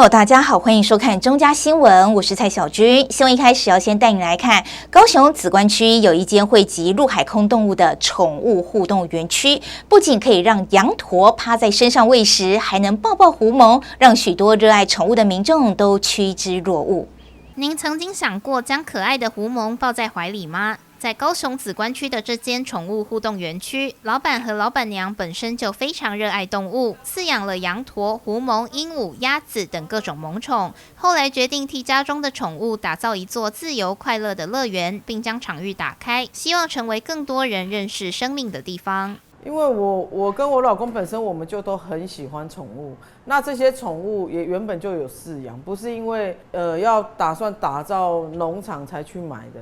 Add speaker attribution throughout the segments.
Speaker 1: 友，大家好，欢迎收看中嘉新闻，我是蔡小军。新闻一开始要先带你来看高雄梓官区有一间汇集陆海空动物的宠物互动园区，不仅可以让羊驼趴在身上喂食，还能抱抱狐獴，让许多热爱宠物的民众都趋之若鹜。
Speaker 2: 您曾经想过将可爱的狐獴抱在怀里吗？在高雄梓官区的这间宠物互动园区，老板和老板娘本身就非常热爱动物，饲养了羊驼、狐獴、鹦鹉、鸭子等各种萌宠。后来决定替家中的宠物打造一座自由快乐的乐园，并将场域打开，希望成为更多人认识生命的地方。
Speaker 3: 因为我跟我老公本身我们就都很喜欢宠物，那这些宠物也原本就有饲养，不是因为要打算打造农场才去买的。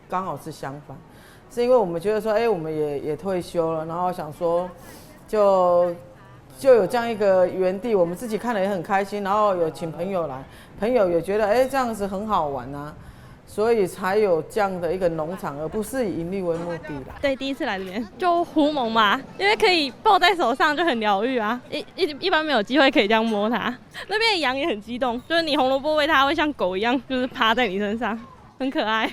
Speaker 3: 刚好是相反，是因为我们觉得说，我们也退休了，然后想说就有这样一个园地，我们自己看了也很开心，然后有请朋友来，朋友也觉得这样子很好玩啊，所以才有这样的一个农场，而不是以盈利为目的啦。
Speaker 4: 对，第一次来这边就狐獴嘛，因为可以抱在手上就很疗愈啊，一般没有机会可以这样摸它。那边的羊也很激动，就是你红萝卜喂它会像狗一样，就是趴在你身上。很可爱，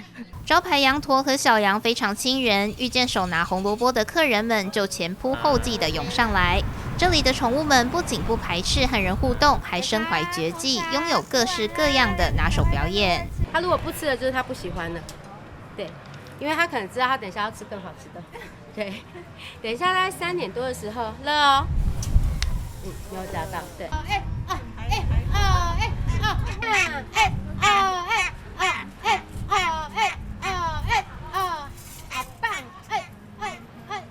Speaker 2: 招牌羊驼和小羊非常亲人，遇见手拿红萝卜的客人们就前仆后继地涌上来。这里的宠物们不仅不排斥和人互动，还身怀绝技，拥有各式各样的拿手表演。
Speaker 5: 他如果不吃的，就是他不喜欢的，对，因为他可能知道他等一下要吃更好吃的，对，等一下大概3点多的时候，热哦，没有夹到，对。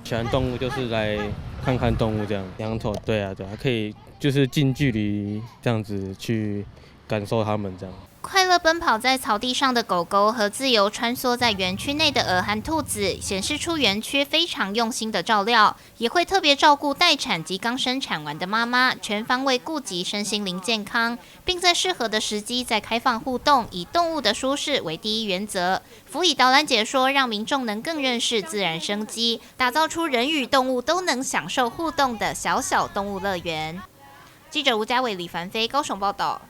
Speaker 6: 喜欢动物就是来看看动物这样，羊驼对啊，可以就是近距离这样子去感受它们这样。
Speaker 2: 快乐奔跑在草地上的狗狗和自由穿梭在园区内的鹅和兔子，显示出园区非常用心的照料，也会特别照顾待产及刚生产完的妈妈，全方位顾及身心灵健康，并在适合的时机再开放互动，以动物的舒适为第一原则，辅以导览解说，让民众能更认识自然生机，打造出人与动物都能享受互动的小小动物乐园。记者吴家伟、李凡飞高雄报道。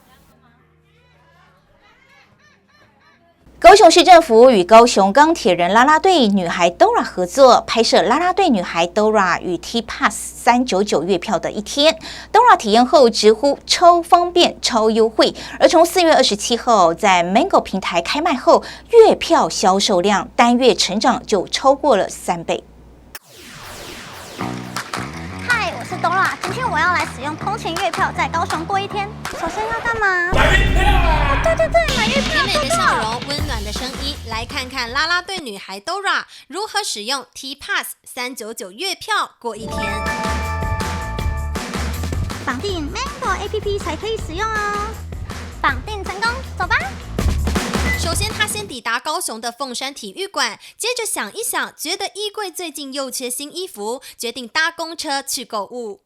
Speaker 1: 高雄市政府与高雄钢铁人啦啦队女孩 Dora 合作，拍摄啦啦队女孩 Dora 与 T-Pass 399月票的一天。Dora 体验后直呼超方便、超优惠，而从4月27号在 Mango 平台开卖后，月票销售量单月成长就超过了3倍。
Speaker 7: 我是 Dora， 今天我要来使用通勤月票，在高雄过一天。首先要干嘛？买月票啊！对，买月票。
Speaker 8: 甜美的笑容，温暖的声音，来看看啦啦队女孩 Dora 如何使用 T-Pass 399月票过一天。
Speaker 7: 绑定 Mango APP 才可以使用哦。绑定成功，走吧。
Speaker 8: 首先，他先抵达高雄的凤山体育馆，接着想一想，觉得衣柜最近又缺新衣服，决定搭公车去购物。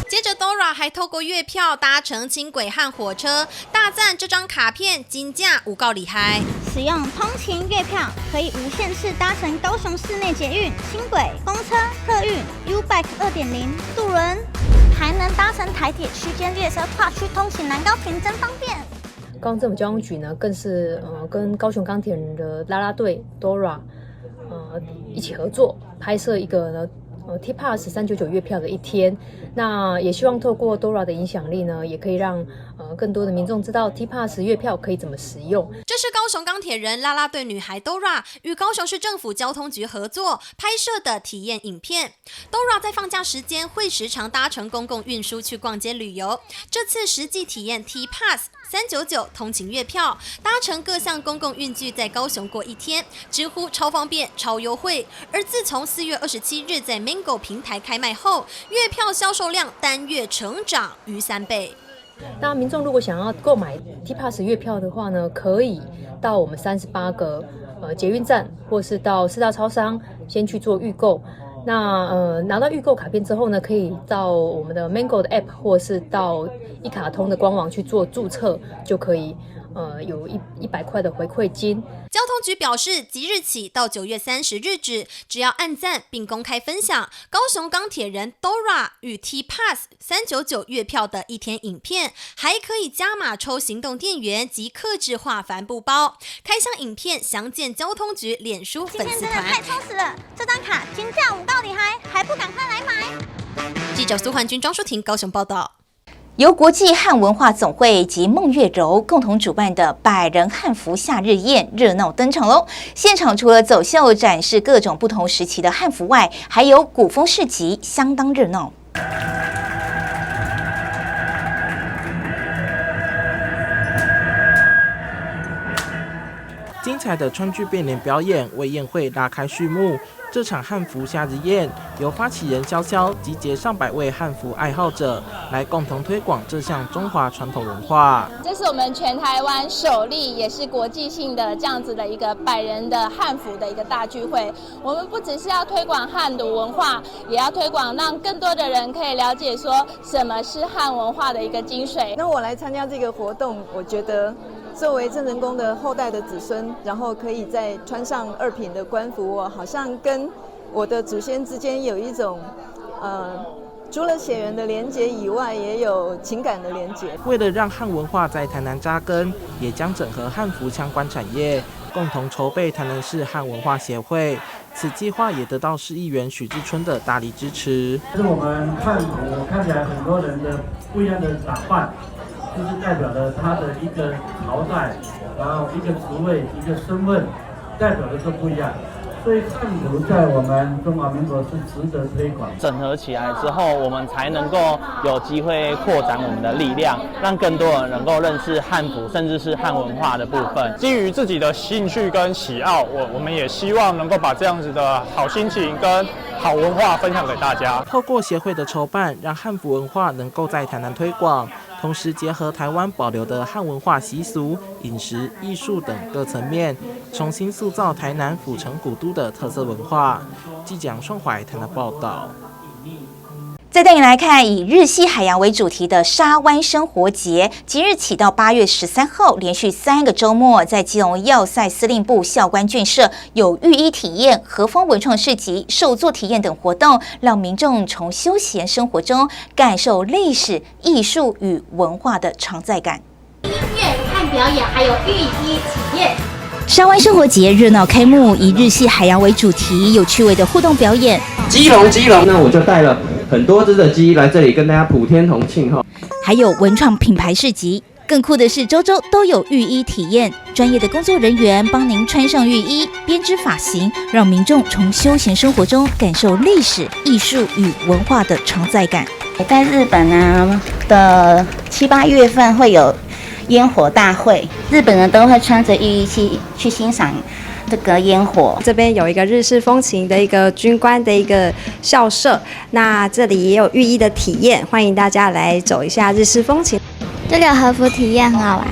Speaker 8: 接着 Dora 还透过月票搭乘轻轨和火车，大赞这张卡片金价有够厉害。
Speaker 7: 使用通勤月票可以无限次搭乘高雄市内捷运、轻轨、公车、客运、U-Bike 2.0、渡轮，还能搭乘台铁区间列车跨区通勤南高屏，真方便。
Speaker 9: 高雄政府交通局呢，更是跟高雄钢铁人的啦啦队 Dora 一起合作，拍摄一个呢T-Pass 399月票的一天。那也希望透过 Dora 的影响力呢，也可以让更多的民众知道 T-Pass 月票可以怎么使用。
Speaker 8: 这是高雄钢铁人啦啦队女孩 Dora 与高雄市政府交通局合作拍摄的体验影片。Dora 在放假时间会时常搭乘公共运输去逛街旅游，这次实际体验 T-Pass 399通勤月票，搭乘各项公共运具在高雄过一天，直呼超方便、超优惠。而自从4月27日在 Mango 平台开卖后，月票销售量单月成长逾3倍。
Speaker 9: 那民众如果想要购买 T-Pass 月票的话呢，可以到我们38个捷运站，或是到4大超商先去做预购。那拿到预购卡片之后呢，可以到我们的 Mango 的 App 或是到一卡通的官网去做注册，就可以有100块的回馈金。
Speaker 8: 交通局表示，即日起到9月30日止，只要按赞并公开分享高雄钢铁人 Dora 与 T-Pass 399月票的一天影片，还可以加码抽行动电源及客制化帆布包。开箱影片详见交通局脸书粉丝团。
Speaker 7: 今天真的太充实了，这张卡金价舞到底还不赶快来买？
Speaker 8: 记者苏焕君、庄淑婷高雄报道。
Speaker 1: 由国际汉文化总会及孟月柔共同主办的100人汉服夏日宴热闹登场喽！现场除了走秀展示各种不同时期的汉服外，还有古风市集，相当热闹。
Speaker 10: 精彩的川剧变脸表演为宴会拉开序幕。这场汉服夏日宴由发起人潇潇集结上百位汉服爱好者来共同推广这项中华传统文化。
Speaker 11: 这是我们全台湾首例，也是国际性的这样子的一个100人的汉服的一个大聚会。我们不只是要推广汉族文化，也要推广让更多的人可以了解说什么是汉文化的一个精髓。
Speaker 12: 那我来参加这个活动，我觉得作为郑成功的后代的子孙，然后可以再穿上2品的官服，我好像跟我的祖先之间有一种除了血缘的连结以外，也有情感的连结。
Speaker 10: 为了让汉文化在台南扎根，也将整合汉服相关产业，共同筹备台南市汉文化协会。此计划也得到市议员许志春的大力支持。
Speaker 13: 是我们汉服看起来很多人的不一样的打扮，就是代表了他的一个朝代，然后一个职位、一个身份，代表的都不一样。所以汉服在我们中华民国是值得推广。
Speaker 14: 整合起来之后，我们才能够有机会扩展我们的力量，让更多人能够认识汉服，甚至是汉文化的部分。
Speaker 15: 基于自己的兴趣跟喜好，我们也希望能够把这样子的好心情跟好文化分享给大家。
Speaker 10: 透过协会的筹办，让汉服文化能够在台南推广，同时结合台湾保留的汉文化习俗、饮食、艺术等各层面，重新塑造台南府城古都的特色文化。记者杨顺怀台南报道。
Speaker 1: 再带你来看以日系海洋为主题的沙湾生活节，即日起到8月13号，连续3个周末，在基隆要塞司令部校官眷舍有浴衣体验、和风文创市集、手作体验等活动，让民众从休闲生活中感受历史、艺术与文化的常在感。
Speaker 7: 音乐、看表演，还有浴衣体验。
Speaker 1: 沙湾生活节热闹开幕，以日系海洋为主题，有趣味的互动表演。
Speaker 16: 基隆，那我就带了很多只的鸡来这里跟大家普天同庆哈。
Speaker 1: 还有文创品牌市集，更酷的是周周都有浴衣体验，专业的工作人员帮您穿上浴衣，编织发型，让民众从休闲生活中感受历史、艺术与文化的常在感。
Speaker 17: 在日本的7、8月份会有烟火大会，日本人都会穿着浴衣去欣赏这个烟火。
Speaker 18: 这边有一个日式风情的一个军官的一个校舍，那这里也有浴衣的体验，欢迎大家来走一下日式风情。
Speaker 7: 这里有和服体验，很好玩，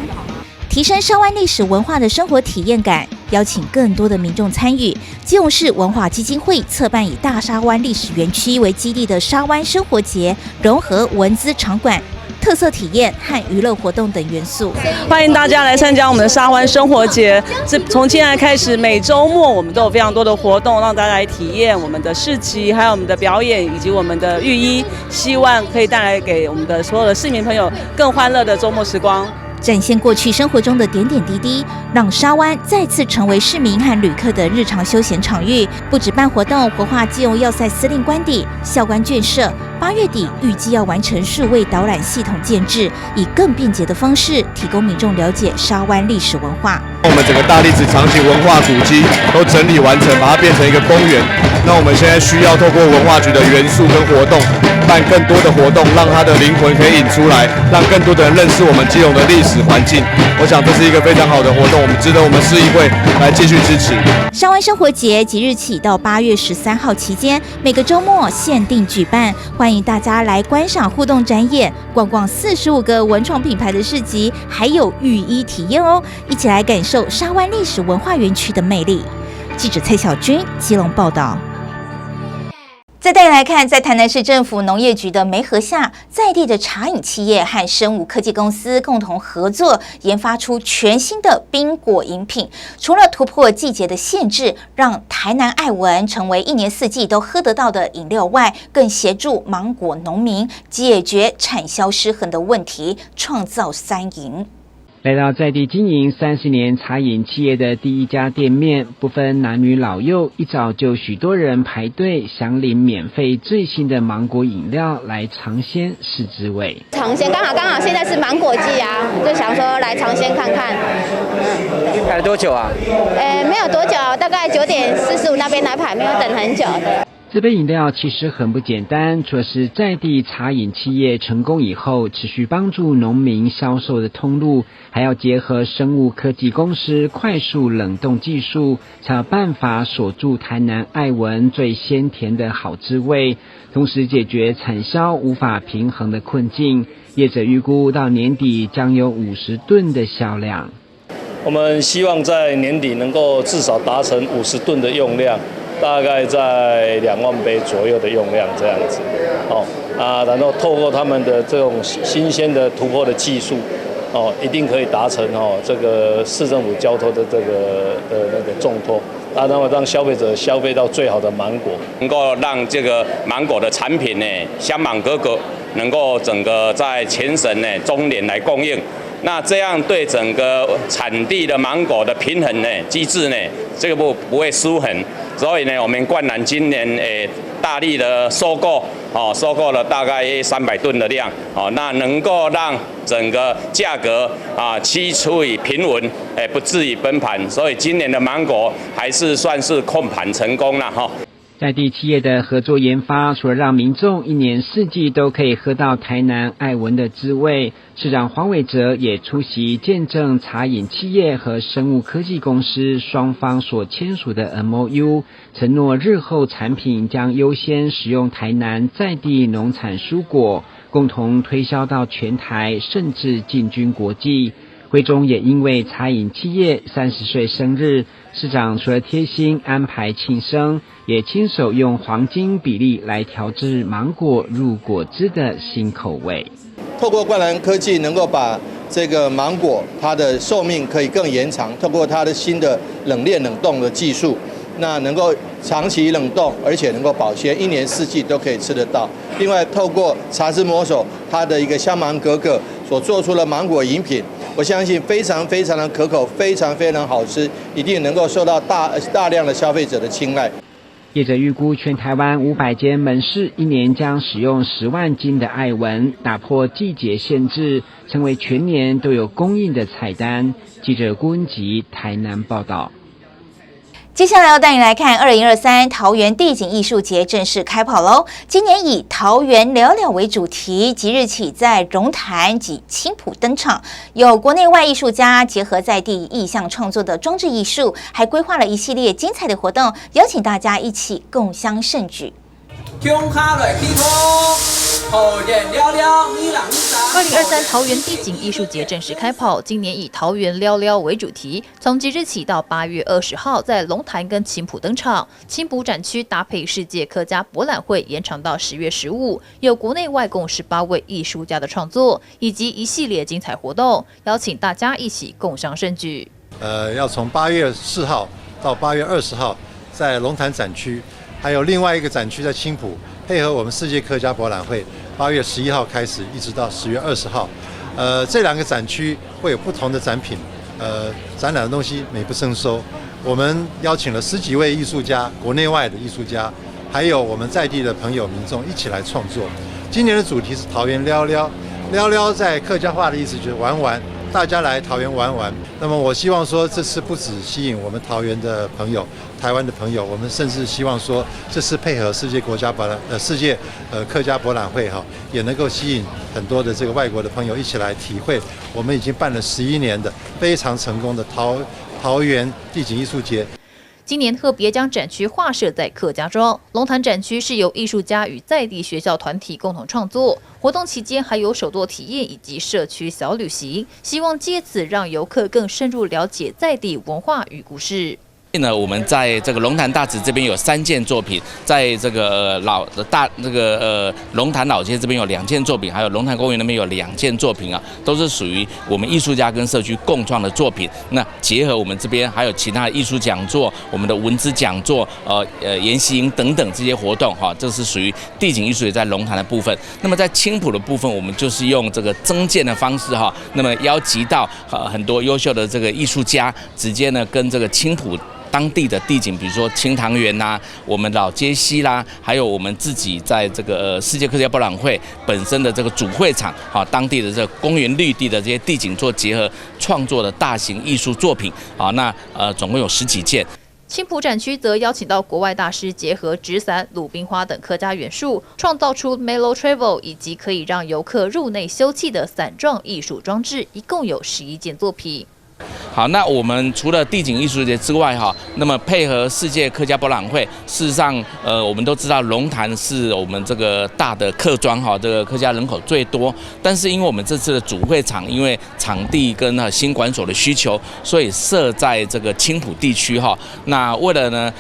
Speaker 1: 提升沙湾历史文化的生活体验感，邀请更多的民众参与。基隆市文化基金会策办以大沙湾历史园区为基地的沙湾生活节，融合文资场馆、特色体验和娱乐活动等元素，
Speaker 19: 欢迎大家来参加我们的沙湾生活节。从现在开始，每周末我们都有非常多的活动，让大家来体验我们的市集，还有我们的表演以及我们的浴衣，希望可以带来给我们的所有的市民朋友更欢乐的周末时光。
Speaker 1: 展现过去生活中的点点滴滴，让沙湾再次成为市民和旅客的日常休闲场域。不止办活动，活化基隆要塞司令官邸、校官眷舍，8月底预计要完成数位导览系统建制，以更便捷的方式提供民众了解沙湾历史文化。
Speaker 20: 我们整个大历史长期文化古迹都整理完成，把它变成一个公园。那我们现在需要透过文化局的元素跟活动，办更多的活动，让它的灵魂可以引出来，让更多的人认识我们基隆的历史环境。我想这是一个非常好的活动，我们值得我们市议会来继续支持。
Speaker 1: 沙湾生活节即日起到8月13号期间，每个周末限定举办，欢迎大家来观赏互动展演，逛逛45个文创品牌的市集，还有浴衣体验哦！一起来感受沙湾历史文化园区的魅力。记者蔡小军基隆报道。再带来看，在台南市政府农业局的媒合下，在地的茶饮企业和生物科技公司共同合作，研发出全新的冰果饮品。除了突破季节的限制，让台南爱文成为一年四季都喝得到的饮料外，更协助芒果农民解决产销失衡的问题，创造三赢。
Speaker 21: 来到在地经营30年茶饮企业的第一家店面，不分男女老幼，一早就许多人排队想领免费最新的芒果饮料来尝鲜试滋味。
Speaker 22: 尝鲜刚好现在是芒果季啊，就想说来尝鲜看看。
Speaker 23: 排了多久啊？
Speaker 22: 没有多久，大概9点45那边来排，没有等很久的。
Speaker 21: 这杯饮料其实很不简单，除了是在地茶饮企业成功以后持续帮助农民销售的通路，还要结合生物科技公司快速冷冻技术，才有办法锁住台南爱文最鲜甜的好滋味，同时解决产销无法平衡的困境。业者预估到年底将有50吨的销量。
Speaker 24: 我们希望在年底能够至少达成50吨的用量。大概在2万杯左右的用量这样子，然后透过他们的这种新鲜的突破的技术，一定可以达成这个市政府交托的这个那个重托，然后让消费者消费到最好的芒果，
Speaker 25: 能够让这个芒果的产品呢香芒格格，能够整个在全省呢中年来供应。那这样对整个产地的芒果的平衡呢机制呢，这个不会失衡。所以呢，我们冠南今年大力的收购，收购了大概300吨的量，那能够让整个价格趋处于平稳，不至于崩盘。所以今年的芒果还是算是控盘成功了哈。
Speaker 21: 在地企业的合作研发，除了让民众一年四季都可以喝到台南爱文的滋味，市长黄伟哲也出席见证茶饮企业和生物科技公司双方所签署的 MOU， 承诺日后产品将优先使用台南在地农产蔬果，共同推销到全台，甚至进军国际。会中也因为茶饮企业30岁生日，市长除了贴心安排庆生，也亲手用黄金比例来调制芒果入果汁的新口味。
Speaker 26: 透过冠南科技能够把这个芒果它的寿命可以更延长，透过它的新的冷链冷冻的技术，那能够长期冷冻，而且能够保鲜，1年4季都可以吃得到。另外，透过茶之魔手它的一个香芒格格所做出的芒果饮品，我相信非常非常的可口，非常非常好吃，一定能够受到大量的消费者的青睐。
Speaker 21: 业者预估全台湾500间门市一年将使用10万斤的爱文，打破季节限制，成为全年都有供应的菜单。记者郭文吉台南报道。
Speaker 1: 接下来要带你来看2023桃园地景艺术节正式开跑喽！今年以桃园聊聊为主题，即日起在龙潭及青埔登场，有国内外艺术家结合在地意象创作的装置艺术，还规划了一系列精彩的活动，邀请大家一起共襄盛举。
Speaker 27: 2023桃园地景艺术节正式开跑，今年以桃园撩撩为主题，从即日起到8月20号，在龙潭跟青埔登场。青埔展区搭配世界客家博览会，延长到10月15，有国内外共18位艺术家的创作，以及一系列精彩活动，邀请大家一起共襄盛举。
Speaker 28: 要从8月4号到8月20号，在龙潭展区，还有另外一个展区在青埔。配合我们世界客家博览会，8月11号开始，一直到10月20号，这2个展区会有不同的展品，展览的东西美不胜收。我们邀请了10几位艺术家，国内外的艺术家，还有我们在地的朋友民众一起来创作。今年的主题是桃园撩撩，撩撩在客家话的意思就是玩玩，大家来桃园玩玩。那么我希望说，这次不只吸引我们桃园的朋友、台湾的朋友，我们甚至希望说，这次配合世界客家博览会也能够吸引很多的这个外国的朋友一起来体会我们已经办了11年的非常成功的桃园地景艺术节。
Speaker 27: 今年特别将展区划设在客家庄，龙潭展区是由艺术家与在地学校团体共同创作。活动期间还有手作体验以及社区小旅行，希望借此让游客更深入了解在地文化与故事。
Speaker 2: 我们在这个龙潭大池这边有3件作品，在这个龙潭老街这边有2件作品，还有龙潭公园那边有2件作品啊，都是属于我们艺术家跟社区共创的作品。那结合我们这边还有其他的艺术讲座、我们的文字讲座、研习营等等这些活动哈，这是属于地景艺术也在龙潭的部分。那么在青埔的部分，我们就是用这个增建的方式哈，那么邀集到很多优秀的这个艺术家，直接呢跟这个青埔当地的地景，比如说清塘园啦、我们老街溪啦，还有我们自己在这个世界客家博览会本身的这个主会场，当地的这个公园绿地的这些地景做结合创作的大型艺术作品，那总共有10几件。
Speaker 27: 青埔展区则邀请到国外大师，结合纸伞、鲁冰花等客家元素，创造出 Melo Travel 以及可以让游客入内休憩的伞状艺术装置，一共有11件作品。
Speaker 2: 好，那我们除了地景艺术节之外那么配合世界客家博览会，事实上我们都知道龙潭是我们这个大的客庄这个客家人口最多，但是因为我们这次的主会场，因为场地跟新管所的需求，所以设在这个青埔地区那为了呢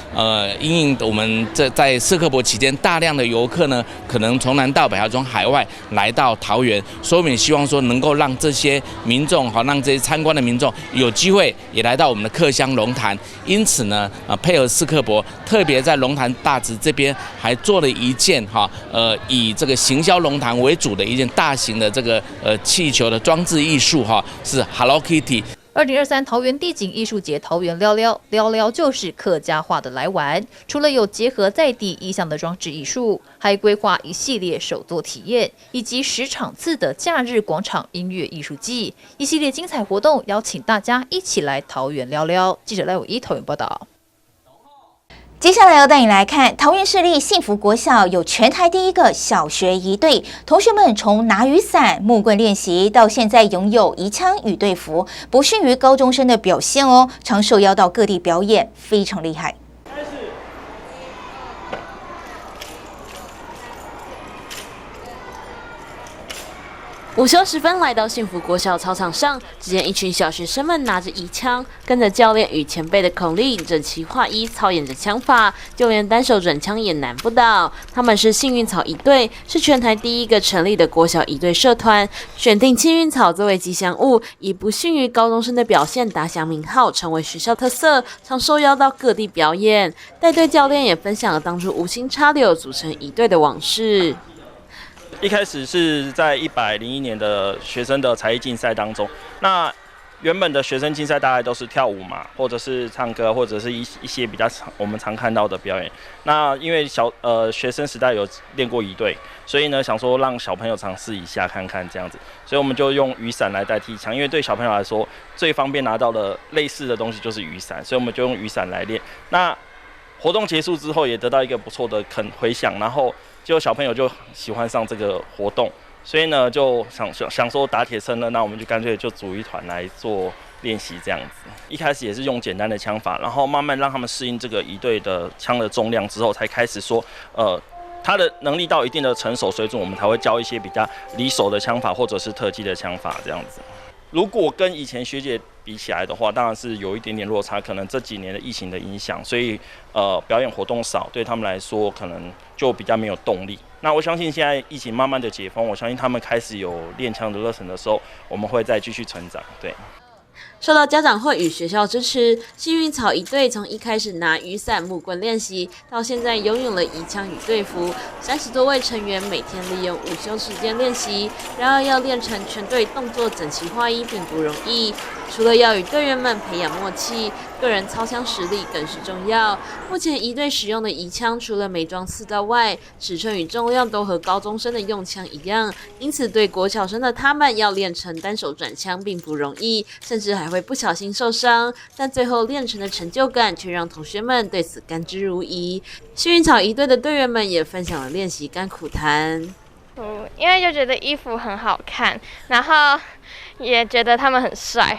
Speaker 2: 因应我们在社客博期间大量的游客呢，可能从南到北还有从海外来到桃园，所以我们也希望说能够让这些民众让这些参观的民众有机会也来到我们的客乡龙潭，因此呢，配合世客博，特别在龙潭大池这边还做了一件以这个行销龙潭为主的一件大型的这个气球的装置艺术是 Hello Kitty。
Speaker 27: 2023桃园地景艺术节桃园撩撩撩撩就是客家话的来玩，除了有结合在地意象的装置艺术，还规划一系列手作体验，以及10场次的假日广场音乐艺术季，一系列精彩活动，邀请大家一起来桃园撩撩。记者赖伟一桃园报道。
Speaker 1: 接下来要带你来看桃园市立幸福国小有全台第一个小学仪队，同学们从拿雨伞、木棍练习到现在拥有仪枪与队服，不逊于高中生的表现哦，常受邀到各地表演，非常厉害。
Speaker 3: 午休时分，来到幸福国小操场上，只见一群小学生们拿着仪枪，跟着教练与前辈的口令，整齐划一操演着枪法，就连单手转枪也难不倒。他们是幸运草仪队，是全台第一个成立的国小仪队社团，选定幸运草作为吉祥物，以不逊于高中生的表现打响名号，成为学校特色，常受邀到各地表演。带队教练也分享了当初无心插柳组成仪队的往事。
Speaker 4: 一开始是在101年的学生的才艺竞赛当中，那原本的学生竞赛大概都是跳舞嘛，或者是唱歌，或者是一些比较我们常看到的表演。那因为学生时代有练过仪队，所以呢想说让小朋友尝试一下看看这样子，所以我们就用雨伞来代替枪，因为对小朋友来说最方便拿到的类似的东西就是雨伞，所以我们就用雨伞来练。那活动结束之后也得到一个不错的回响，然后就小朋友就喜欢上这个活动，所以呢就想说打铁趁热，那我们就干脆就组一团来做练习这样子。一开始也是用简单的枪法，然后慢慢让他们适应这个仪队的枪的重量之后，才开始说他的能力到一定的成熟水准，我们才会教一些比较离手的枪法或者是特技的枪法这样子。如果跟以前学姐比起来的话，当然是有一点点落差，可能这几年的疫情的影响，所以表演活动少，对他们来说可能就比较没有动力。那我相信现在疫情慢慢的解封，我相信他们开始有练枪的热忱的时候，我们会再继续成长。对。
Speaker 3: 受到家长会与学校支持，幸运草仪队从一开始拿雨伞、木棍练习，到现在拥有了仪枪与队服，30多位成员每天利用午休时间练习。然而要练成全队动作整齐划一并不容易，除了要与队员们培养默契，个人操枪实力更是重要。目前仪队使用的仪枪除了没装刺刀外，尺寸与重量都和高中生的用枪一样，因此对国小生的他们要练成单手转枪并不容易，甚至还会不小心受伤，但最后练成的成就感却让同学们对此甘之如饴。幸运草仪队的队员们也分享了练习甘苦谈。
Speaker 5: 因为就觉得衣服很好看，然后也觉得他们很帅。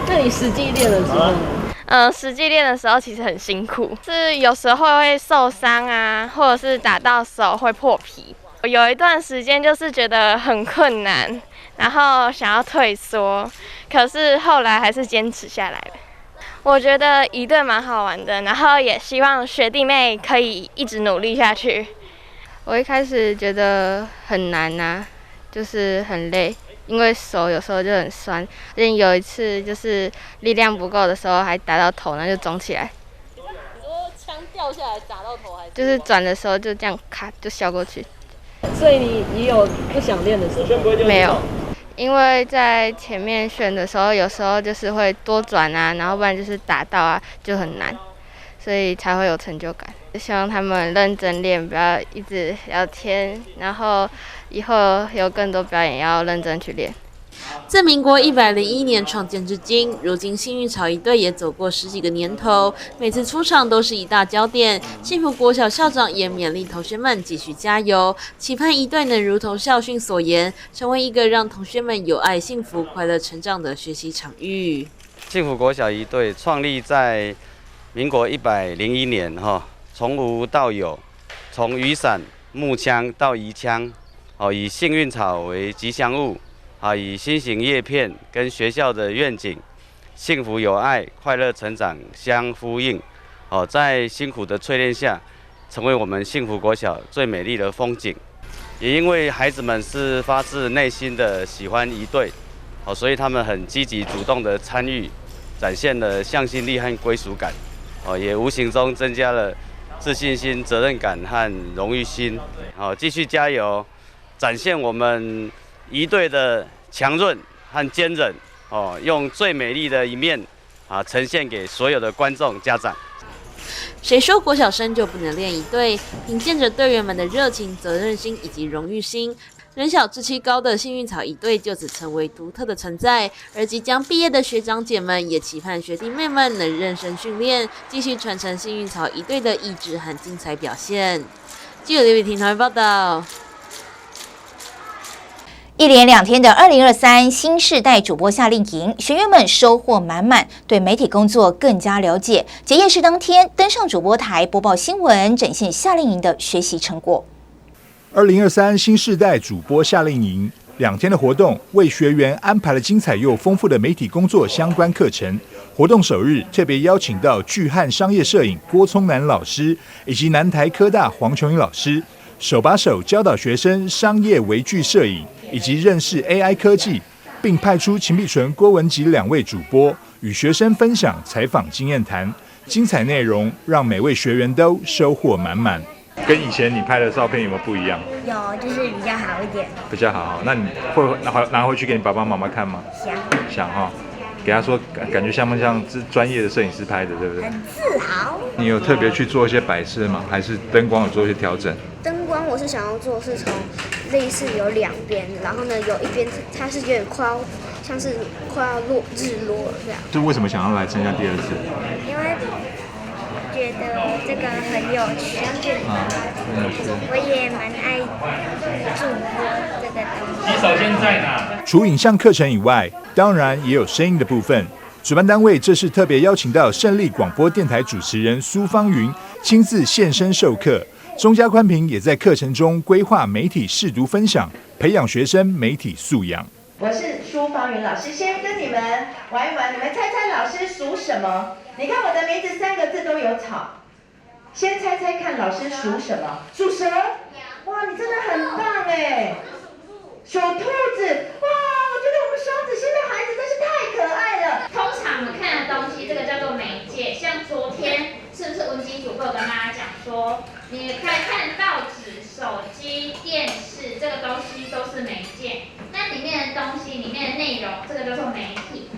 Speaker 3: 那你实际练的时候？
Speaker 5: 实际练的时候其实很辛苦，是有时候会受伤啊，或者是打到手会破皮。有一段时间就是觉得很困难，然后想要退缩，可是后来还是坚持下来了。我觉得仪队蛮好玩的，然后也希望学弟妹可以一直努力下去。
Speaker 6: 我一开始觉得很难啊，就是很累，因为手有时候就很酸。有一次就是力量不够的时候，还打到头，然后就肿起来。
Speaker 3: 你说枪掉下来打到头还是？
Speaker 6: 就是转的时候就这样咔就削过去。
Speaker 3: 所以你有不想练的时候？
Speaker 6: 没有。因为在前面选的时候，有时候就是会多转啊，然后不然就是打到啊，就很难，所以才会有成就感。希望他们认真练，不要一直聊天，然后以后有更多表演要认真去练。
Speaker 3: 自民国101年创建至今，如今幸运草一队也走过10几个年头，每次出场都是一大焦点。幸福国小校长也勉励同学们继续加油，期盼一队能如同校训所言，成为一个让同学们有爱、幸福、快乐成长的学习场域。
Speaker 8: 幸福国小一队创立在民国101年，从无到有，从雨伞、木枪到移枪，以幸运草为吉祥物。以新型叶片跟学校的愿景“幸福有爱、快乐成长”相呼应，在辛苦的淬炼下，成为我们幸福国小最美丽的风景。也因为孩子们是发自内心的喜欢一队，所以他们很积极主动的参与，展现了向心力和归属感，也无形中增加了自信心、责任感和荣誉心。继续加油，展现我们一队的强韧和坚韧，用最美丽的一面呈现给所有的观众、家长。
Speaker 3: 谁说国小生就不能练一队？凭借着队员们的热情、责任心以及荣誉心，人小志气高的幸运草一队就此成为独特的存在。而即将毕业的学长姐们也期盼学弟妹们能认真训练，继续传承幸运草一队的意志和精彩表现。记者刘伟婷台报道。
Speaker 1: 一连2天的2023新世代主播夏令营，学员们收获满满，对媒体工作更加了解。结业式当天，登上主播台播报新闻，展现夏令营的学习成果。
Speaker 9: 2023新世代主播夏令营2天的活动，为学员安排了精彩又丰富的媒体工作相关课程。活动首日特别邀请到巨汉商业摄影郭聪南老师，以及南台科大黄琼英老师，手把手教导学生商业微距摄影以及认识 AI 科技，并派出秦碧纯、郭文吉2位主播与学生分享采访经验谈，精彩内容让每位学员都收获满满。跟以前你拍的照片有没有不一样？
Speaker 7: 有，就是比较好一点。
Speaker 9: 比较好，那你会拿回去给你爸爸妈妈看吗？想哈，给他说感觉像不像是专业的摄影师拍的，对不对？
Speaker 7: 很自豪。
Speaker 9: 你有特别去做一些摆设吗？还是灯光有做一些调整？
Speaker 11: 灯光我是想要做是从类似有2边，然后呢有一边它是有点像是快要日落这样。
Speaker 9: 就为什么想要来参加第2次？
Speaker 11: 因为觉得这个很有趣，我也蛮爱主播这个东西。
Speaker 9: 洗手间在哪？除影像课程以外，当然也有声音的部分。主办单位这次特别邀请到胜利广播电台主持人苏芳云亲自现身授课。钟家宽平也在课程中规划媒体识读分享，培养学生媒体素养。
Speaker 12: 我是苏芳云老师，先跟你们玩一玩，你们猜猜老师属什么？你看我的名字3个字都有草，先猜猜看老师属什么？属蛇。哇，你真的很棒哎！属兔子。哇，我觉得我们双子星的孩子真是太可爱了。
Speaker 13: 通常我们看的东西，这个叫做媒介。像昨天是不是文基主播跟大家讲说，你可以看报纸、手机、电视，这个东西都是媒介。那里面的东西、里面的内容，这个叫做媒体。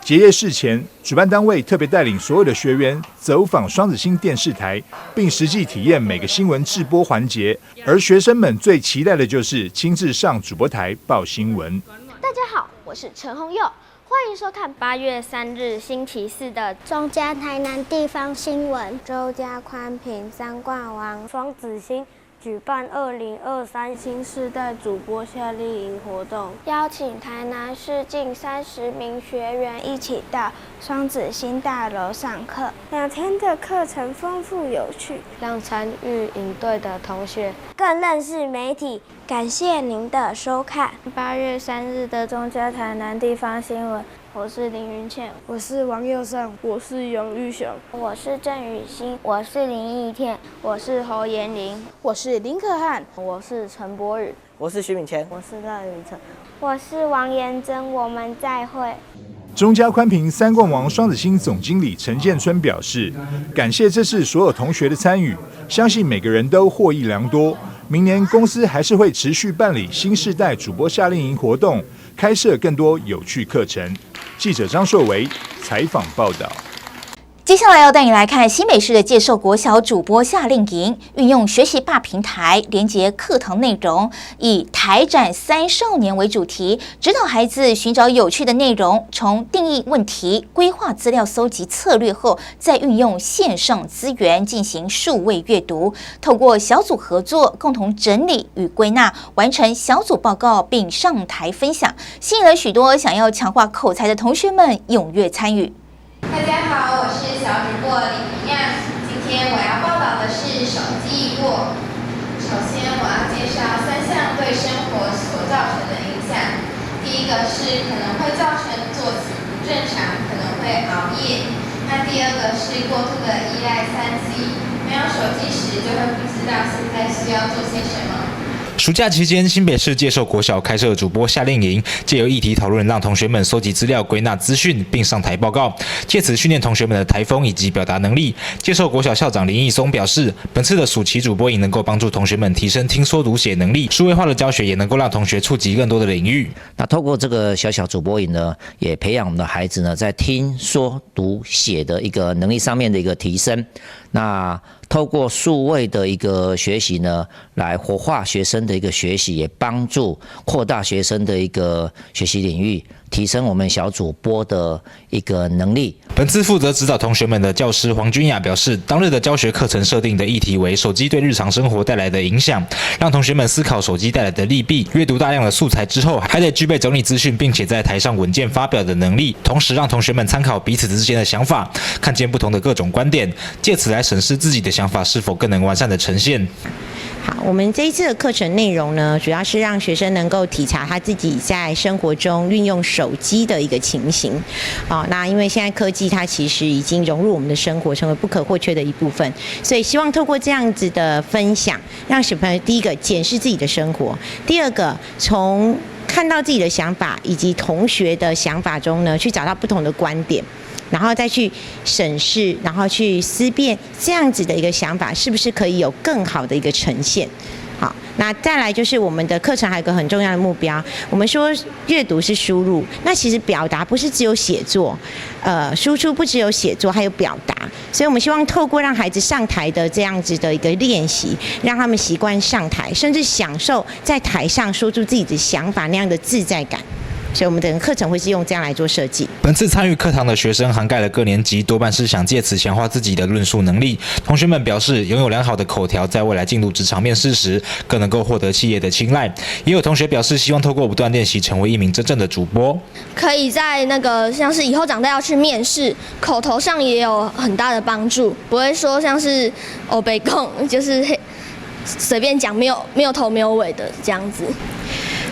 Speaker 9: 结业式前，主办单位特别带领所有的学员走访双子星电视台，并实际体验每个新闻制播环节。而学生们最期待的就是亲自上主播台报新闻。
Speaker 14: 大家好，我是陈宏佑，欢迎收看8月3日星期4的
Speaker 7: 中嘉台南地方新闻。
Speaker 14: 周家宽平3冠王双子星举办2023新世代主播夏令营活动，
Speaker 7: 邀请台南市近30名学员一起到双子星大楼上课。
Speaker 14: 2天的课程丰富有趣，让参与营队的同学
Speaker 7: 更认识媒体。感谢您的收看。
Speaker 14: 8月3日的中嘉台南地方新闻我是林云倩，我是王佑尚，我是杨玉祥，
Speaker 11: 我是郑雨欣，我是林义天，
Speaker 14: 我是侯延玲，
Speaker 10: 我是林可汉，
Speaker 14: 我是陈柏宇，
Speaker 10: 我是徐敏谦，
Speaker 14: 我是赖云成，
Speaker 11: 我是王妍珍，我们再会。
Speaker 9: 中嘉宽屏三冠王双子星总经理陈建春表示，感谢这次所有同学的参与，相信每个人都获益良多。明年公司还是会持续办理新世代主播夏令营活动，开设更多有趣课程。记者张硕维采访报道。
Speaker 1: 接下来要带你来看新北市的介寿国小主播夏令营，运用学习吧平台连结课堂内容，以台展3少年为主题，指导孩子寻找有趣的内容，从定义问题、规划资料搜集策略后，再运用线上资源进行数位阅读，透过小组合作共同整理与归纳，完成小组报告并上台分享，吸引了许多想要强化口才的同学们踊跃参与。
Speaker 15: 大家好，我是小主播李明亮。今天我要报道的是手机遗落。首先，我要介绍3项对生活所造成的影响。第一个是可能会造成作息不正常，可能会熬夜。那第二个是过度的依赖3C，没有手机时就会不知道现在需要做些什么。
Speaker 16: 暑假期间，新北市介寿国小开设主播夏令营，借由议题讨论，让同学们搜集资料、归纳资讯，并上台报告，借此训练同学们的台风以及表达能力。介寿国小校长林义松表示，本次的暑期主播营能够帮助同学们提升听说读写能力，数位化的教学也能够让同学触及更多的领域。
Speaker 17: 那透过这个小小主播营呢，也培养我们的孩子呢，在听说读写的一个能力上面的一个提升。那透过数位的一个学习呢，来活化学生的一个学习，也帮助扩大学生的一个学习领域，提升我们小主播的一个能力。
Speaker 16: 本次负责指导同学们的教师黄君雅表示，当日的教学课程设定的议题为手机对日常生活带来的影响，让同学们思考手机带来的利弊，阅读大量的素材之后，还得具备整理资讯并且在台上稳健发表的能力，同时让同学们参考彼此之间的想法，看见不同的各种观点，借此来审视自己的想法是否更能完善的呈现。
Speaker 18: 好，我们这一次的课程内容呢，主要是让学生能够体察他自己在生活中运用手机的一个情形。那因为现在科技它其实已经融入我们的生活，成为不可或缺的一部分，所以希望透过这样子的分享，让小朋友第一个检视自己的生活，第二个从看到自己的想法以及同学的想法中呢，去找到不同的观点。然后再去审视，然后去思辨这样子的一个想法是不是可以有更好的一个呈现。好，那再来就是我们的课程还有一个很重要的目标，我们说阅读是输入，那其实表达不是只有写作，输出不只有写作，还有表达，所以我们希望透过让孩子上台的这样子的一个练习，让他们习惯上台，甚至享受在台上说出自己的想法那样的自在感。所以我们的课程会是用这样来做设计。
Speaker 16: 本次参与课堂的学生涵盖了各年级，多半是想借此强化自己的论述能力。同学们表示，拥有良好的口条，在未来进入职场面试时，更能够获得企业的青睐。也有同学表示，希望透过不断练习，成为一名真正的主播。
Speaker 19: 可以在那个像是以后长大要去面试，口头上也有很大的帮助，不会说像是北贡就是随便讲，没有头没有尾的这样子。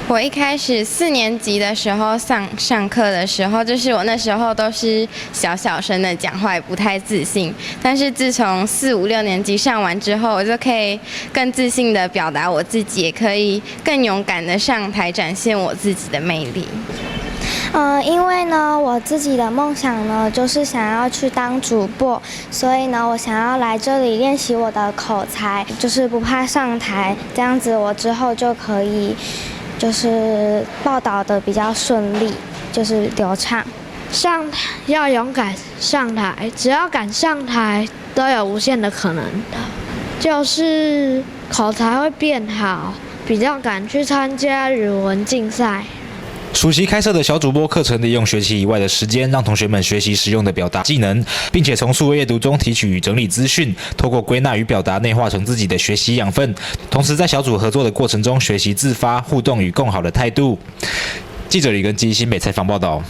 Speaker 6: 我一开始4年级的时候上课的时候，就是我那时候都是小声的讲话，也不太自信。但是自从4、5、6年级上完之后，我就可以更自信的表达我自己，也可以更勇敢的上台展现我自己的魅力。
Speaker 11: 因为呢，我自己的梦想呢，就是想要去当主播，所以呢，我想要来这里练习我的口才，就是不怕上台，这样子我之后就可以。就是报道的比较顺利，就是流畅。
Speaker 14: 要勇敢上台，只要敢上台，都有无限的可能的。就是口才会变好，比较敢去参加语文竞赛。
Speaker 16: 暑期开设的小主播课程，利用学习以外的时间，让同学们学习实用的表达技能，并且从数位阅读中提取与整理资讯，透过归纳与表达内化成自己的学习养分。同时，在小组合作的过程中，学习自发、互动与共好的态度。记者李根基新北采访报道。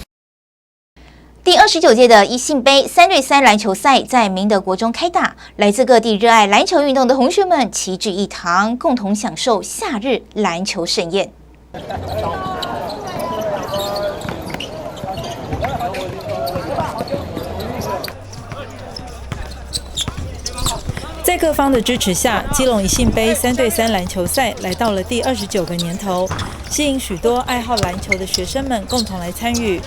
Speaker 1: 第29届的一信杯3对3篮球赛在明德国中开打，来自各地热爱篮球运动的同学们齐聚一堂，共同享受夏日篮球盛宴。
Speaker 20: 在各方的支持下，基隆一信杯3对3篮球赛来到了第29个年头，吸引许多爱好篮球的学生们共同来参与。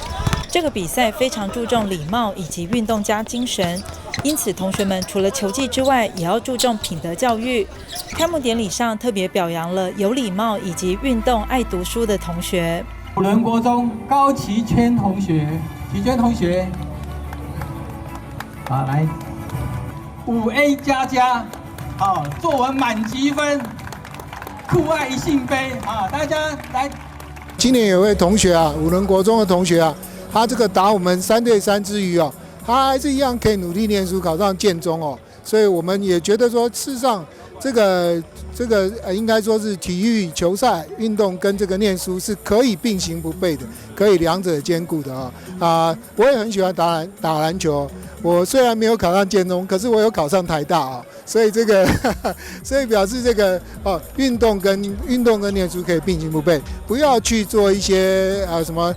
Speaker 20: 这个比赛非常注重礼貌以及运动家精神，因此同学们除了球技之外，也要注重品德教育。开幕典礼上特别表扬了有礼貌以及运动爱读书的同学。
Speaker 21: 辅仁国中高齐娟同学，齐娟同学，好来5A++，好，作文满积分，酷爱一信杯，好，大家来。
Speaker 22: 今年有位同学啊，辅仁国中的同学啊，他这个打我们3对3之余哦，他还是一样可以努力念书，考上建中哦，所以我们也觉得说，事实上这个应该说是体育球赛运动跟这个念书是可以并行不悖的，可以两者兼顾的我也很喜欢打篮球，我虽然没有考上建中，可是我有考上台大啊，所以所以表示这个运动跟念书可以并行不悖，不要去做一些什么。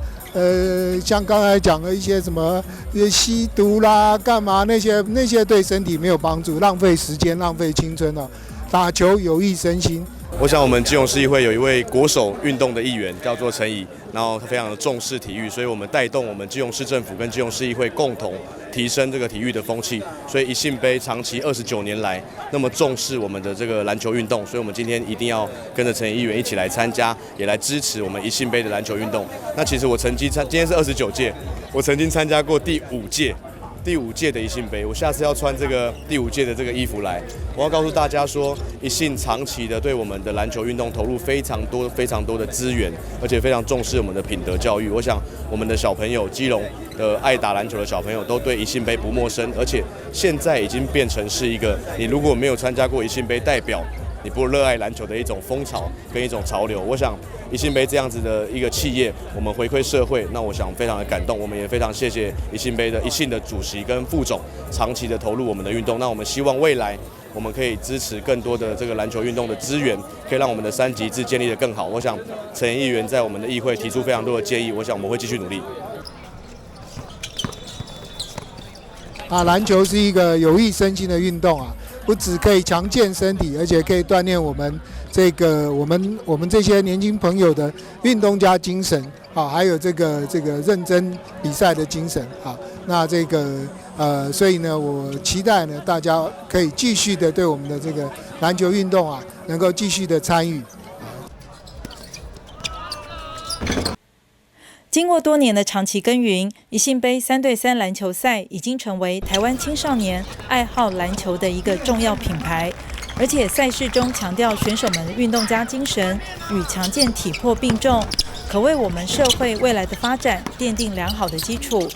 Speaker 22: 像刚才讲的一些什么吸毒啦、干嘛那些对身体没有帮助，浪费时间、浪费青春了。打球有益身心。
Speaker 23: 我想我们基隆市议会有一位国手运动的议员叫做陈怡，然后他非常的重视体育，所以我们带动我们基隆市政府跟基隆市议会共同提升这个体育的风气。所以一信杯长期29年来那么重视我们的这个篮球运动，所以我们今天一定要跟着陈怡议员一起来参加，也来支持我们一信杯的篮球运动。那其实我今天是29届，我曾经参加过第5届的一信杯，我下次要穿这个第5届的这个衣服来。我要告诉大家说，一信长期的对我们的篮球运动投入非常多的资源，而且非常重视我们的品德教育。我想我们的小朋友，基隆的爱打篮球的小朋友都对一信杯不陌生，而且现在已经变成是一个你如果没有参加过一信杯，代表你不热爱篮球的一种风潮跟一种潮流。我想一信杯这样子的一个企业，我们回馈社会，那我想非常的感动。我们也非常谢谢一信杯的一信的主席跟副总长期的投入我们的运动。那我们希望未来我们可以支持更多的这个篮球运动的资源，可以让我们的3级制建立得更好。我想陈议员在我们的议会提出非常多的建议，我想我们会继续努力。
Speaker 22: 篮球是一个有益身心的运动啊。不只可以强健身体，而且可以锻炼我们我们这些年轻朋友的运动家精神还有这个认真比赛的精神那所以呢，我期待呢大家可以继续的对我们的这个篮球运动能够继续的参与。
Speaker 20: 经过多年的长期耕耘，一信杯3对3篮球赛已经成为台湾青少年爱好篮球的一个重要品牌，而且赛事中强调选手们的运动家精神与强健体魄并重，可为我们社会未来的发展奠定良好的基础。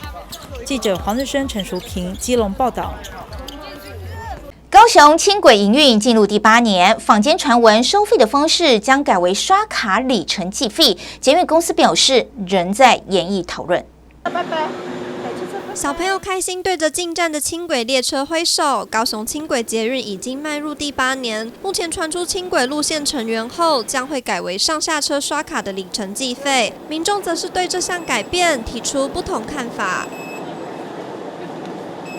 Speaker 20: 记者黄日升、陈淑平，基隆报道。
Speaker 1: 高雄轻轨营运进入第8年，坊间传闻收费的方式将改为刷卡里程计费，捷运公司表示仍在研议讨论。
Speaker 24: 拜拜。小朋友开心对着进站的轻轨列车挥手。高雄轻轨捷运已经迈入第8年，目前传出轻轨路线成员后，将会改为上下车刷卡的里程计费。民众则是对这项改变提出不同看法。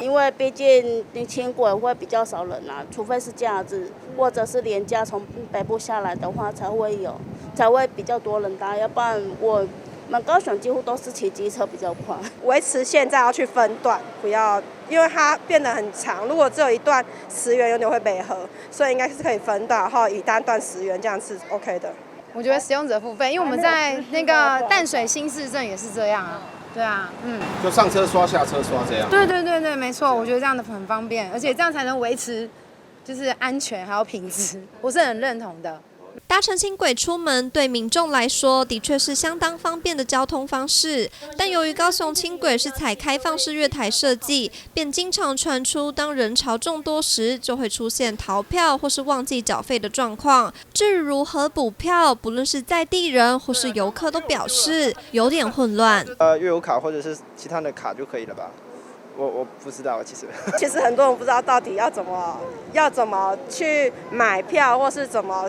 Speaker 25: 因为毕竟轻轨会比较少人除非是假日或者是连假从北部下来的话，才会比较多人搭，要不然我们高雄几乎都是骑机车比较快。
Speaker 26: 维持现在要去分段，不要因为它变得很长，如果只有一段10元有点会违和，所以应该是可以分段，然后以单段10元这样是 OK 的。
Speaker 28: 我觉得使用者付费，因为我们在那个淡水新市镇也是这样对啊，
Speaker 29: 就上车刷下车刷这样。
Speaker 28: 对，没错，我觉得这样的很方便，而且这样才能维持就是安全还有品质，我是很认同的。
Speaker 24: 搭乘轻轨出门对民众来说的确是相当方便的交通方式，但由于高雄轻轨是采开放式月台设计，便经常传出当人潮众多时就会出现逃票或是忘记缴费的状况。至于如何补票，不论是在地人或是游客都表示有点混乱。
Speaker 29: 月游卡或者是其他的卡就可以了吧？我不知道，
Speaker 26: 其实很多人不知道到底要怎么去买票，或是怎么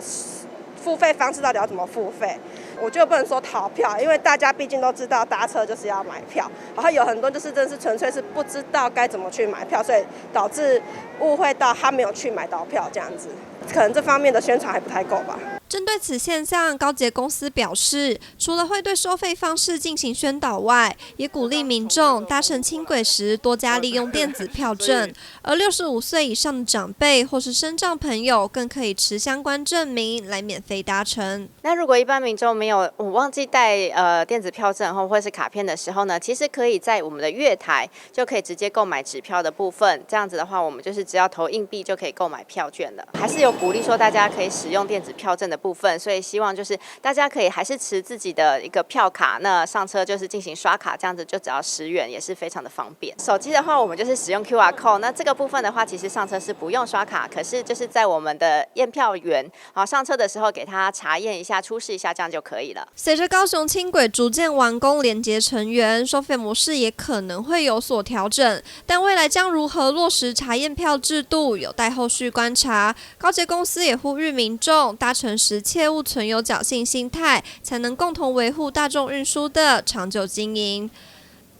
Speaker 26: 付费方式到底要怎么付费？我觉得不能说逃票，因为大家毕竟都知道搭车就是要买票，然后有很多就是真的是纯粹是不知道该怎么去买票，所以导致误会到他没有去买到票这样子，可能这方面的宣传还不太够吧。
Speaker 24: 针对此现象，高捷公司表示，除了会对收费方式进行宣导外，也鼓励民众搭乘轻轨时多加利用电子票证，而65岁以上的长辈或是身障朋友更可以持相关证明来免费搭乘。
Speaker 2: 那如果一般民众没有忘记带电子票证或是卡片的时候呢，其实可以在我们的月台就可以直接购买纸票的部分，这样子的话，我们就是只要投硬币就可以购买票券了。还是有鼓励说大家可以使用电子票证的部分，所以希望就是大家可以还是持自己的一个票卡，那上车就是进行刷卡，这样子就只要10元，也是非常的方便。手机的话，我们就是使用 QR code， 那这个部分的话，其实上车是不用刷卡，可是就是在我们的验票员上车的时候给他查验一下、出示一下，这样就可以了。
Speaker 24: 随着高雄轻轨逐渐完工连接成员，收费模式也可能会有所调整，但未来将如何落实查验票制度，有待后续观察。高捷公司也呼吁民众搭乘时切勿存有侥幸心态，才能共同维护大众运输的长久经营。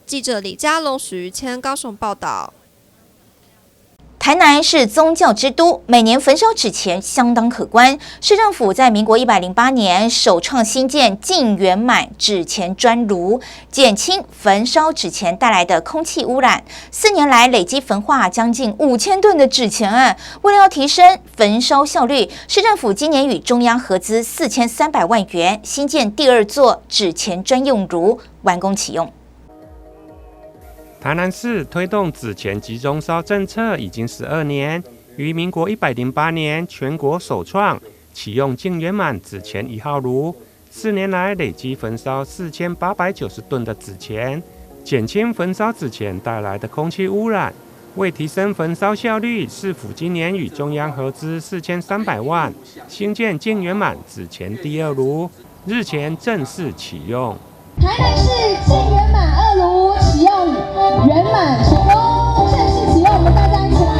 Speaker 24: 记者李嘉龙、许瑜谦高雄报道。
Speaker 1: 台南是宗教之都，每年焚烧纸钱相当可观。市政府在民国108年首创新建净圆满纸钱专炉，减轻焚烧纸钱带来的空气污染。4年来累积焚化将近5000吨的纸钱。为了要提升焚烧效率，市政府今年与中央合资4300万元新建第2座纸钱专用炉，完工启用。
Speaker 3: 台南市推动纸钱集中烧政策已经12年，于民国108年全国首创启用净圆满纸钱1号炉，4年来累计焚烧4890吨的纸钱，减轻焚烧纸钱带来的空气污染。为提升焚烧效率，市府今年与中央合资4300万新建净圆满纸钱第2炉，日前正式启用。
Speaker 4: 台南市净圆满2炉启用圆满成功，正式启用，我们大家一起来。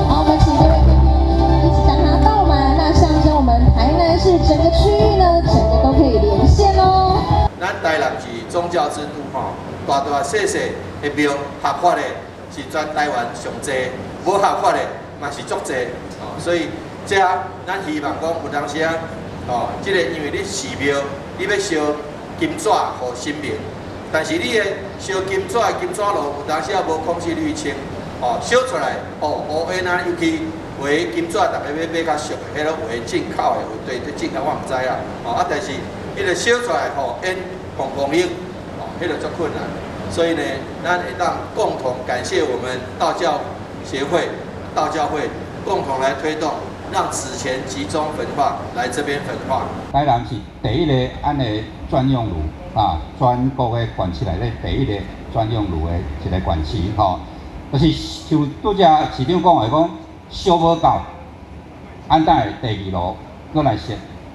Speaker 4: 好，我们请各位贵宾一起将它倒满，那象征我们台南市整个区域呢，整个都可以连线哦。
Speaker 5: 咱台南是宗教之都吼，大大小小的庙合法的是全台湾上济，无合法的嘛是足济哦，所以这咱希望讲有当时哦，这个因为你寺庙，你要烧金纸互神明，但是你的烧金纸的金纸炉有当时无空气滤清，哦，烧出来哦乌烟啊，尤其为金纸，大家要买较俗的，迄个为进口的，对进口我唔知啦，哦但是迄个烧出来吼烟砰砰响，哦，迄个足困难，所以呢，咱会当共同感谢我们道教协会、道教会共同来推动。让纸钱集中焚化，来这边焚化。
Speaker 7: 台南是第1个安尼专用炉啊，全国的县市内底第1个专用炉的一个县市吼，就是像拄只市长讲的讲，烧无够，安等第2炉搁来设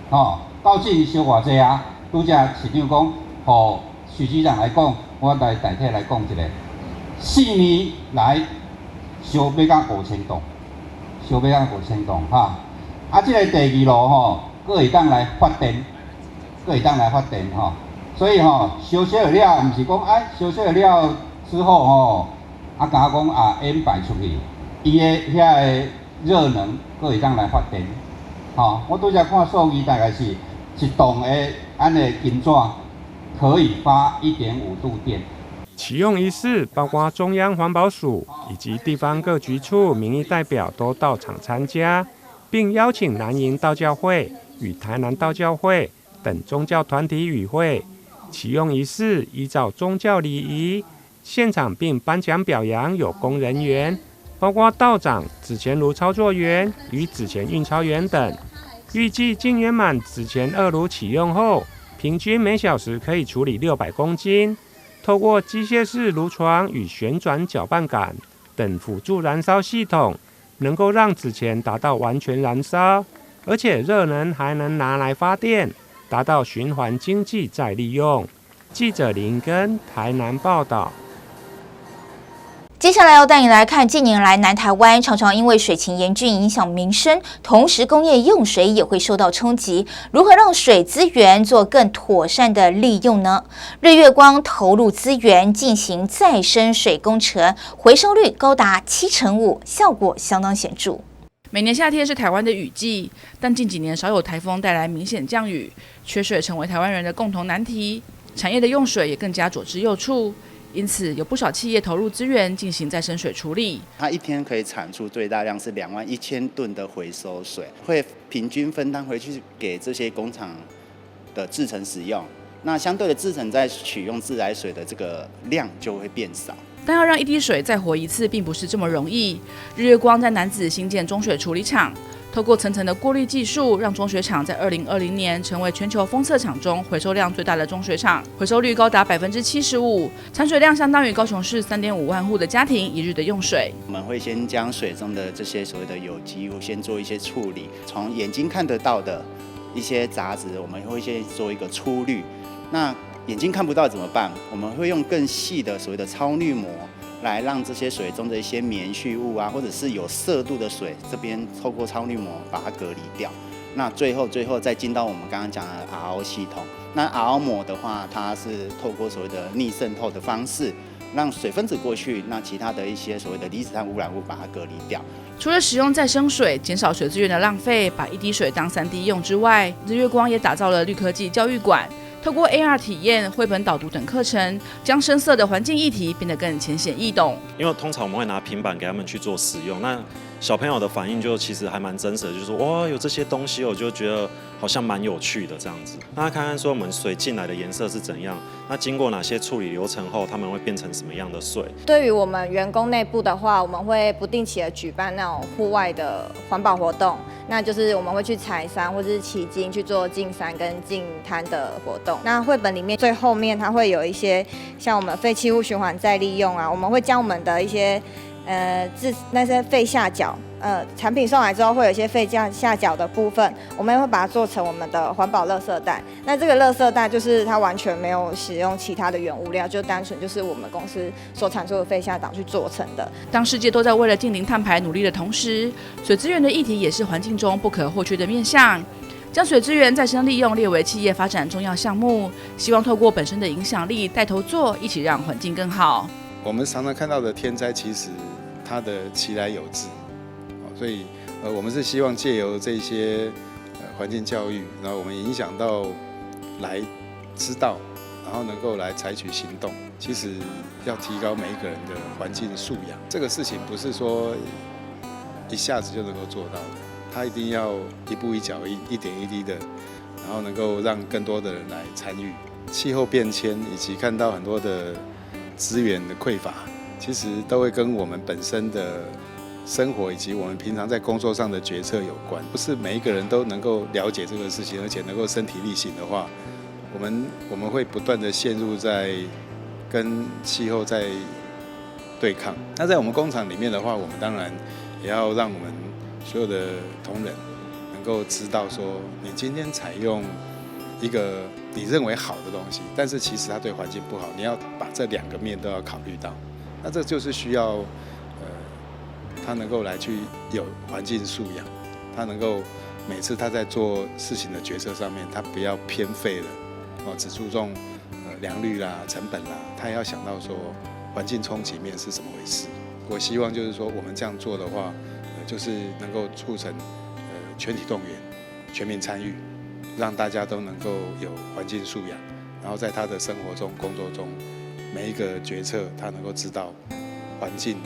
Speaker 7: 吼，到底烧偌济啊？拄只市长讲，互徐局长来讲，我来代替来讲一个，4年来烧要到5000吨。烧要到5000吨哈，这个第2炉吼，佫会当来发电，吼，所以吼烧烧了，毋是讲烧烧了之后吼，敢讲烟排出去，伊的遐个热能佫会当来发电，吼，我拄则看数据大概是1吨的安尼金纸可以发1.5度电。
Speaker 3: 启用仪式包括中央环保署以及地方各局处民意代表都到场参加，并邀请南营道教会与台南道教会等宗教团体与会。启用仪式依照宗教礼仪，现场并颁奖表扬有功人员，包括道长、纸钱炉操作员与纸钱运钞员等。预计净圆满纸钱2炉启用后，平均每小时可以处理600公斤。透过机械式炉床与旋转搅拌杆等辅助燃烧系统，能够让纸钱达到完全燃烧，而且热能还能拿来发电，达到循环经济再利用。记者林根台南报道。
Speaker 1: 接下来要带你来看，近年来南台湾常常因为水情严峻影响民生，同时工业用水也会受到冲击。如何让水资源做更妥善的利用呢？日月光投入资源进行再生水工程，回收率高达75%，效果相当显著。
Speaker 8: 每年夏天是台湾的雨季，但近几年少有台风带来明显降雨，缺水成为台湾人的共同难题，产业的用水也更加左支右绌。因此，有不少企业投入资源进行再生水处理。
Speaker 9: 它一天可以产出最大量是21000吨的回收水，会平均分担回去给这些工厂的制程使用。那相对的，制程在取用自来水的这个量就会变少。
Speaker 8: 但要让一滴水再活一次，并不是这么容易。日月光在楠梓新建中水处理厂。透过层层的过滤技术，让中水厂在2020年成为全球封测厂中回收量最大的中水厂，回收率高达75%，产水量相当于高雄市3.5万户的家庭一日的用水。
Speaker 9: 我们会先将水中的这些所谓的有机物先做一些处理，从眼睛看得到的一些杂质，我们会先做一个粗滤。那眼睛看不到怎么办？我们会用更细的所谓的超滤膜。来让这些水中的一些棉絮物啊，或者是有色度的水，这边透过超滤膜把它隔离掉。那最后再进到我们刚刚讲的 RO 系统。那 RO 膜的话，它是透过所谓的逆渗透的方式，让水分子过去，那其他的一些所谓的离子碳污染物把它隔离掉。
Speaker 8: 除了使用再生水，减少水资源的浪费，把一滴水当3滴用之外，日月光也打造了绿科技教育馆。透过 AR 体验、绘本导读等课程，将深色的环境议题变得更浅显易懂。
Speaker 10: 因为通常我们会拿平板给他们去做使用，那小朋友的反应就其实还蛮真实的，就是说哇有这些东西，我就觉得好像蛮有趣的这样子。那看看说我们水进来的颜色是怎样，那经过哪些处理流程后，他们会变成什么样的水？
Speaker 12: 对于我们员工内部的话，我们会不定期的举办那种户外的环保活动。那就是我们会去采山或者是骑鲸去做进山跟进滩的活动。那绘本里面最后面它会有一些像我们废弃物循环再利用啊，我们会将我们的一些那些废下脚产品送来之后会有一些废下脚的部分，我们会把它做成我们的环保垃圾袋。那这个垃圾袋就是它完全没有使用其他的原物料，就单纯就是我们公司所产出的废下档去做成的。
Speaker 8: 当世界都在为了净零碳排努力的同时，水资源的议题也是环境中不可或缺的面向。将水资源再生利用列为企业发展重要项目，希望透过本身的影响力带头做，一起让环境更好。
Speaker 13: 我们常常看到的天灾，其实它的其来有自。所以，我们是希望借由这些环境教育，然后我们影响到来知道，然后能够来采取行动。其实要提高每一个人的环境素养，这个事情不是说一下子就能够做到的，它一定要一步一脚印，一点一滴的，然后能够让更多的人来参与。气候变迁以及看到很多的资源的匮乏，其实都会跟我们本身的生活以及我们平常在工作上的决策有关。不是每一个人都能够了解这个事情，而且能够身体力行的话，我们会不断的陷入在跟气候在对抗。那在我们工厂里面的话，我们当然也要让我们所有的同仁能够知道说，你今天采用一个你认为好的东西，但是其实它对环境不好，你要把这2个面都要考虑到。那这就是需要他能够来去有环境素养，他能够每次他在做事情的决策上面，他不要偏废了，只注重良率啦、成本啦，他也要想到说环境冲击面是怎么回事。我希望就是说我们这样做的话，就是能够促成全体动员、全民参与，让大家都能够有环境素养，然后在他的生活中、工作中，每一个决策他能够知道环境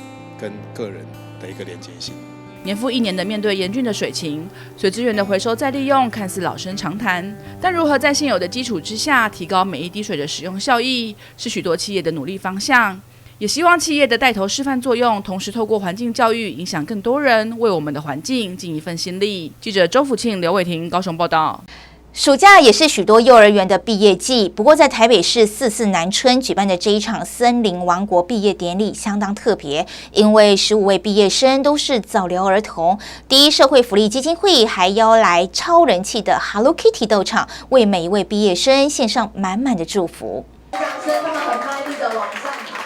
Speaker 13: 跟个人的一个连结性。
Speaker 8: 年复一年的面对严峻的水情，水资源的回收再利用看似老生常谈，但如何在现有的基础之下提高每一滴水的使用效益，是许多企业的努力方向。也希望企业的带头示范作用，同时透过环境教育影响更多人，为我们的环境尽一份心力。记者周福庆、刘伟婷高雄报道。
Speaker 1: 暑假也是许多幼儿园的毕业季，不过在台北市44南村举办的这一场森林王国毕业典礼相当特别，因为15位毕业生都是早疗儿童。第一社会福利基金会还邀来超人气的 Hello Kitty 到场，为每一位毕业生献上满满的祝福。
Speaker 4: 掌声，他们很卖力的往上爬。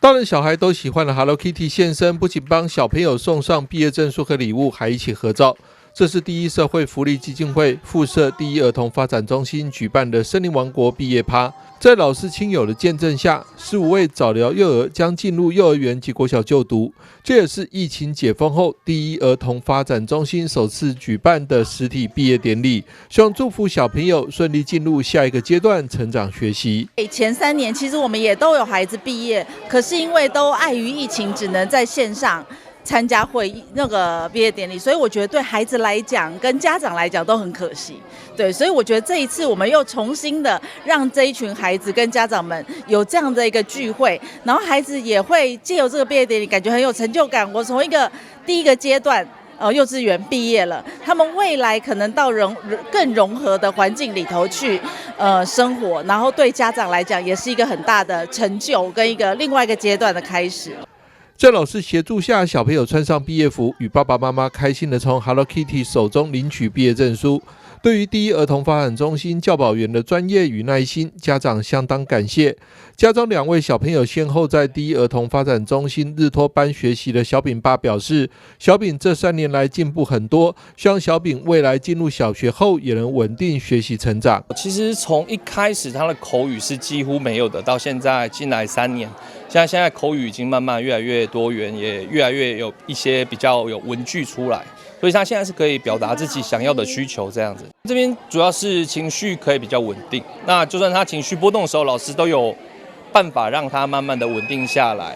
Speaker 6: 大人小孩都喜欢的 Hello Kitty 现身，不仅帮小朋友送上毕业证书和礼物，还一起合照。这是第一社会福利基金会附设第一儿童发展中心举办的森林王国毕业趴，在老师亲友的见证下，15位早疗幼儿将进入幼儿园及国小就读。这也是疫情解封后第一儿童发展中心首次举办的实体毕业典礼，希望祝福小朋友顺利进入下一个阶段成长学习。
Speaker 11: 前3年其实我们也都有孩子毕业，可是因为都碍于疫情，只能在线上参加那个毕业典礼，所以我觉得对孩子来讲跟家长来讲都很可惜。对，所以我觉得这一次我们又重新的让这一群孩子跟家长们有这样的一个聚会，然后孩子也会借由这个毕业典礼感觉很有成就感。我从第一个阶段幼稚园毕业了，他们未来可能到更融合的环境里头去生活，然后对家长来讲也是一个很大的成就跟另外一个阶段的开始。
Speaker 6: 在老师协助下，小朋友穿上毕业服，与爸爸妈妈开心地从 Hello Kitty 手中领取毕业证书。对于第一儿童发展中心教保员的专业与耐心，家长相当感谢。家中2位小朋友先后在第一儿童发展中心日托班学习的小饼爸表示，小饼这3年来进步很多，希望小饼未来进入小学后也能稳定学习成长。
Speaker 14: 其实从一开始他的口语是几乎没有的，到现在进来3年，现在口语已经慢慢越来越多元，也越来越有一些比较有文句出来，所以他现在是可以表达自己想要的需求这样子。这边主要是情绪可以比较稳定，那就算他情绪波动的时候，老师都有办法让他慢慢的稳定下来，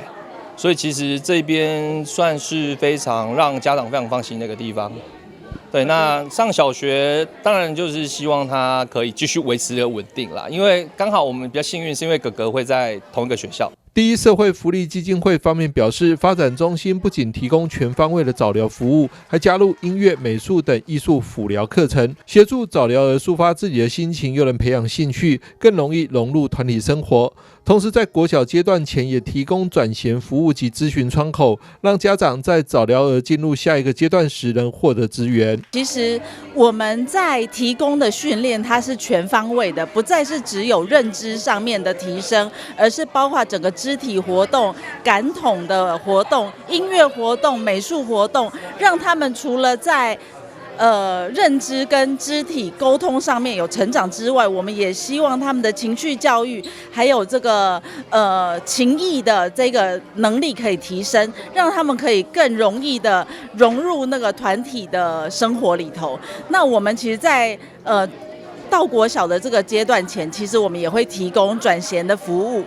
Speaker 14: 所以其实这边算是非常让家长非常放心的一个地方。对，那上小学当然就是希望他可以继续维持稳定啦，因为刚好我们比较幸运，是因为哥哥会在同一个学校。
Speaker 6: 第一社会福利基金会方面表示，发展中心不仅提供全方位的早疗服务，还加入音乐、美术等艺术辅疗课程，协助早疗儿抒发自己的心情，又能培养兴趣，更容易融入团体生活。同时在国小阶段前也提供转衔服务及咨询窗口，让家长在早疗儿进入下一个阶段时能获得资源。
Speaker 11: 其实我们在提供的训练它是全方位的，不再是只有认知上面的提升，而是包括整个肢体活动、感统的活动、音乐活动、美术活动，让他们除了在认知跟肢体沟通上面有成长之外，我们也希望他们的情绪教育还有这个情谊的这个能力可以提升，让他们可以更容易的融入那个团体的生活里头。那我们其实在到国小的这个阶段前，其实我们也会提供转衔的服务。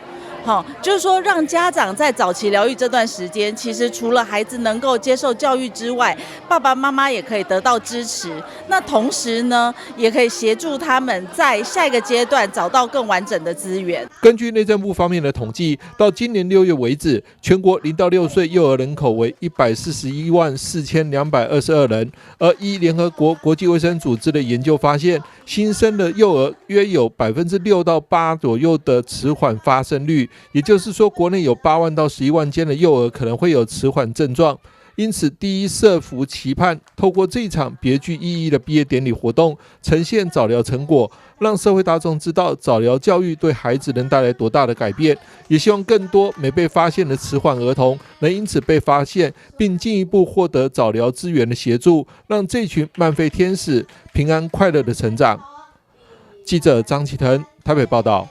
Speaker 11: 就是说让家长在早期疗愈这段时间，其实除了孩子能够接受教育之外，爸爸妈妈也可以得到支持。那同时呢，也可以协助他们在下一个阶段找到更完整的资源。
Speaker 6: 根据内政部方面的统计，到今年6月为止，全国0到6岁幼儿人口为1414222人。而依联合国国际卫生组织的研究发现，新生的幼儿约有6%到8%左右的迟缓发生率。也就是说，国内有8万到11万间的幼儿可能会有迟缓症状。因此，第一社福期盼透过这一场别具意义的毕业典礼活动，呈现早疗成果，让社会大众知道早疗教育对孩子能带来多大的改变。也希望更多没被发现的迟缓儿童能因此被发现，并进一步获得早疗资源的协助，让这群慢飞天使平安快乐的成长。记者张启腾台北报道。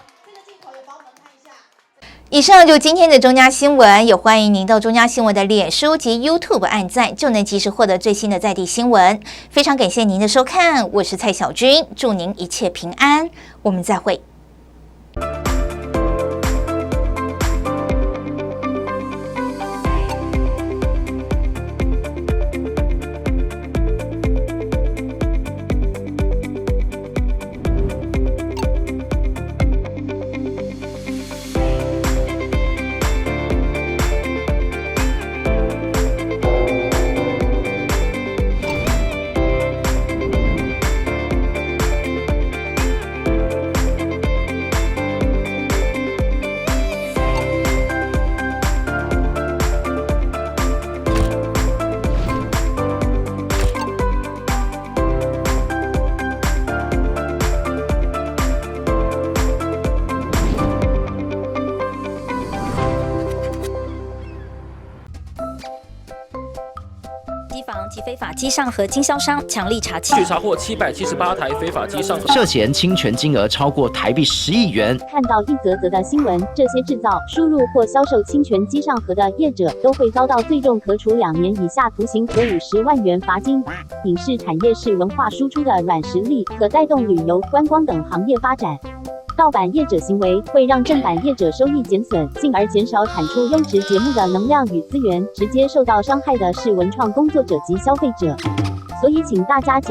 Speaker 1: 以上就今天的中嘉新闻，也欢迎您到中嘉新闻的脸书及 YouTube 按赞，就能及时获得最新的在地新闻。非常感谢您的收看，我是蔡小君，祝您一切平安，我们再会。
Speaker 15: 法机上盒经销商强力查缉，
Speaker 16: 据查获778台非法机上盒，
Speaker 17: 涉嫌侵权金额超过台币10亿元。
Speaker 18: 看到一则则的新闻，这些制造、输入或销售侵权机上盒的业者都会遭到最重可处2年以下徒刑和50万元罚金。影视产业是文化输出的软实力，可带动旅游、观光等行业发展。盗版业者行为会让正版业者收益减损，进而减少产出优质节目的能量与资源，直接受到伤害的是文创工作者及消费者。所以请大家检